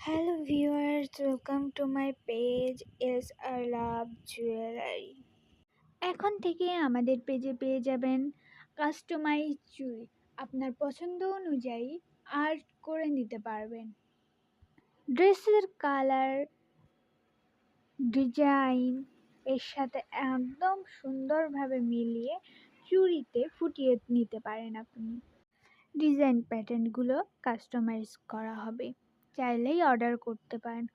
Hello viewers, welcome to my page is I love jewelry. এখন থেকে আমাদের পেজে পেয়ে যাবেন কাস্টমাইজ চুড়ি। আপনার পছন্দ অনুযায়ী আর্ট করে নিতে পারবেন। ড্রেসের কালার, ডিজাইন এর সাথে একদম সুন্দরভাবে মিলিয়ে চুড়িতে ফুটিয়ে নিতে পারেন আপনি। ডিজাইন প্যাটার্নগুলো কাস্টমাইজ করা হবে, চাইলেই অর্ডার করতে পারেন।